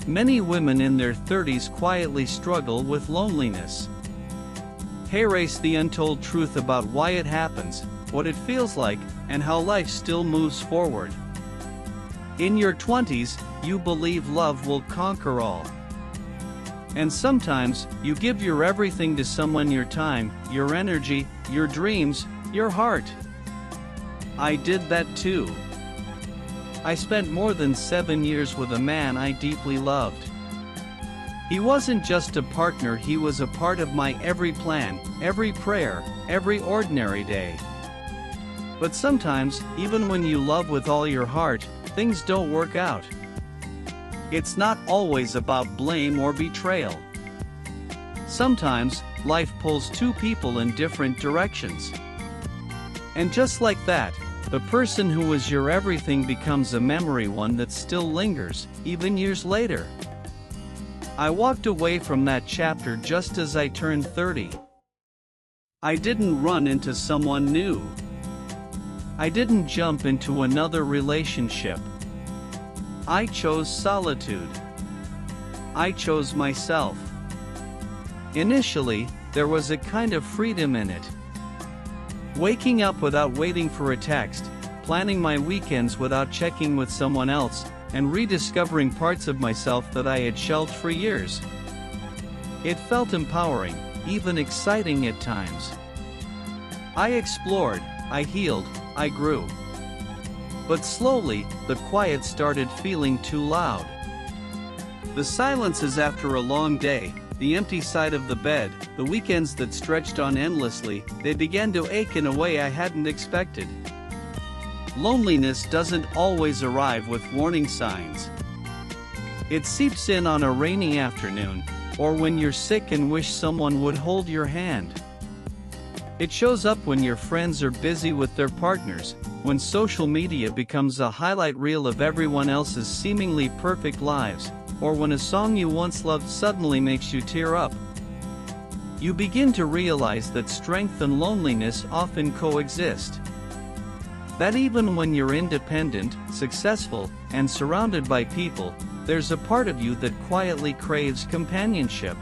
Many women in their 30s quietly struggle with loneliness. Here's the untold truth about why it happens, what it feels like, and how life still moves forward. In your 20s, you believe love will conquer all. And sometimes, you give your everything to someone, your time, your energy, your dreams, your heart. I did that too. I spent more than 7 years with a man I deeply loved. He wasn't just a partner, he was a part of my every plan, every prayer, every ordinary day. But sometimes, even when you love with all your heart, things don't work out. It's not always about blame or betrayal. Sometimes, life pulls two people in different directions. And just like that, the person who was your everything becomes a memory, one that still lingers, even years later. I walked away from that chapter just as I turned 30. I didn't run into someone new. I didn't jump into another relationship. I chose solitude. I chose myself. Initially, there was a kind of freedom in it. Waking up without waiting for a text, planning my weekends without checking with someone else, and rediscovering parts of myself that I had shelved for years. It felt empowering, even exciting at times. I explored, I healed, I grew. But slowly, the quiet started feeling too loud. The silences after a long day, the empty side of the bed, the weekends that stretched on endlessly, they began to ache in a way I hadn't expected. Loneliness doesn't always arrive with warning signs. It seeps in on a rainy afternoon, or when you're sick and wish someone would hold your hand. It shows up when your friends are busy with their partners, when social media becomes a highlight reel of everyone else's seemingly perfect lives, or when a song you once loved suddenly makes you tear up. You begin to realize that strength and loneliness often coexist. That even when you're independent, successful, and surrounded by people, there's a part of you that quietly craves companionship.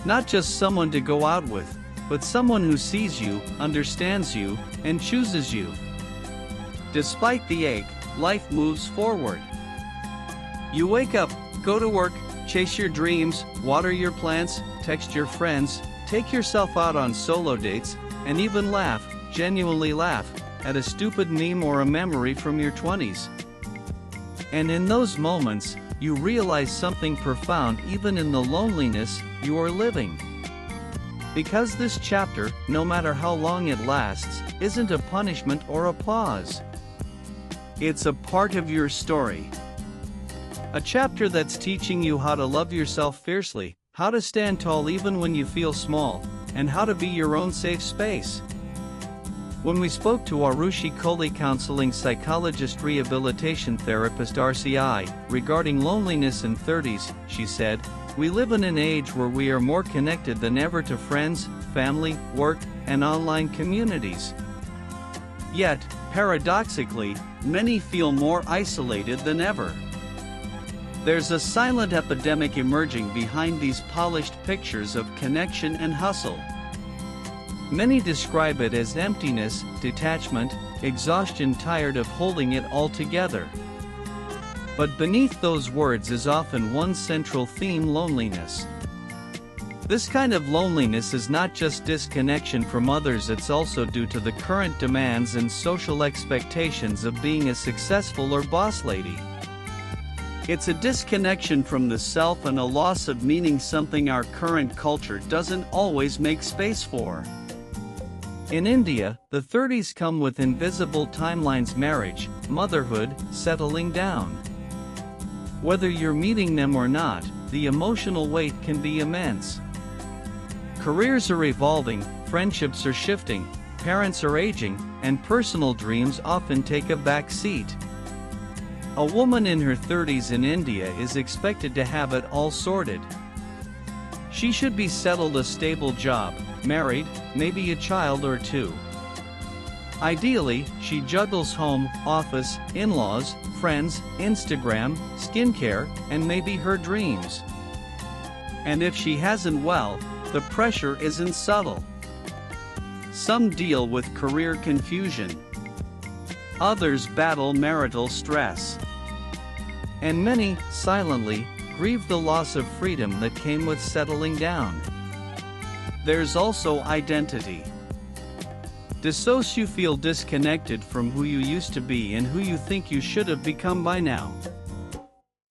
Not just someone to go out with, but someone who sees you, understands you, and chooses you. Despite the ache, life moves forward. You wake up, go to work, chase your dreams, water your plants, text your friends, take yourself out on solo dates, and even laugh, genuinely laugh, at a stupid meme or a memory from your 20s. And in those moments, you realize something profound even in the loneliness you are living. Because this chapter, no matter how long it lasts, isn't a punishment or a pause. It's a part of your story. A chapter that's teaching you how to love yourself fiercely, how to stand tall even when you feel small, and how to be your own safe space. When we spoke to Arushi Kohli, counseling psychologist, rehabilitation therapist RCI, regarding loneliness in 30s, she said, "We live in an age where we are more connected than ever to friends, family, work, and online communities. Yet, paradoxically, many feel more isolated than ever. There's a silent epidemic emerging behind these polished pictures of connection and hustle. Many describe it as emptiness, detachment, exhaustion, tired of holding it all together. But beneath those words is often one central theme: loneliness. This kind of loneliness is not just disconnection from others, it's also due to the current demands and social expectations of being a successful or boss lady. It's a disconnection from the self and a loss of meaning, something our current culture doesn't always make space for." In India, the 30s come with invisible timelines: marriage, motherhood, settling down. Whether you're meeting them or not, the emotional weight can be immense. Careers are evolving, friendships are shifting, parents are aging, and personal dreams often take a back seat. A woman in her 30s in India is expected to have it all sorted. She should be settled, a stable job, married, maybe a child or two. Ideally, she juggles home, office, in-laws, friends, Instagram, skincare, and maybe her dreams. And if she hasn't, well, the pressure isn't subtle. Some deal with career confusion. Others battle marital stress. And many, silently, grieve the loss of freedom that came with settling down. There's also identity. Does you feel disconnected from who you used to be and who you think you should have become by now?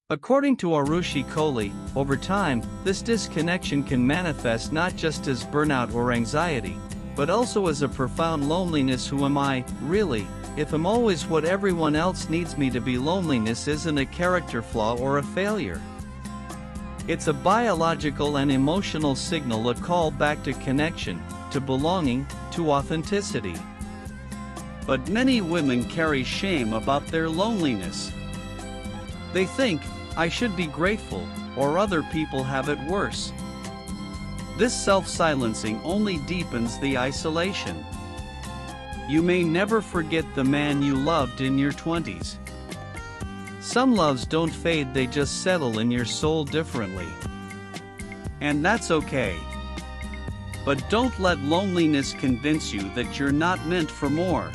According to Arushi Kohli, over time, this disconnection can manifest not just as burnout or anxiety, but also as a profound loneliness. Who am I, really, if I'm always what everyone else needs me to be? Loneliness isn't a character flaw or a failure. It's a biological and emotional signal, a call back to connection, to belonging, to authenticity. But many women carry shame about their loneliness. They think, I should be grateful, or other people have it worse. This self-silencing only deepens the isolation. You may never forget the man you loved in your 20s. Some loves don't fade, they just settle in your soul differently. And that's okay. But don't let loneliness convince you that you're not meant for more.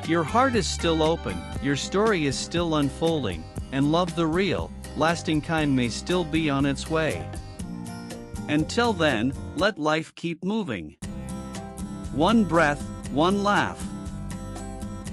Your heart is still open, your story is still unfolding, and love, the real, lasting kind, may still be on its way. Until then, let life keep moving. One breath, one laugh.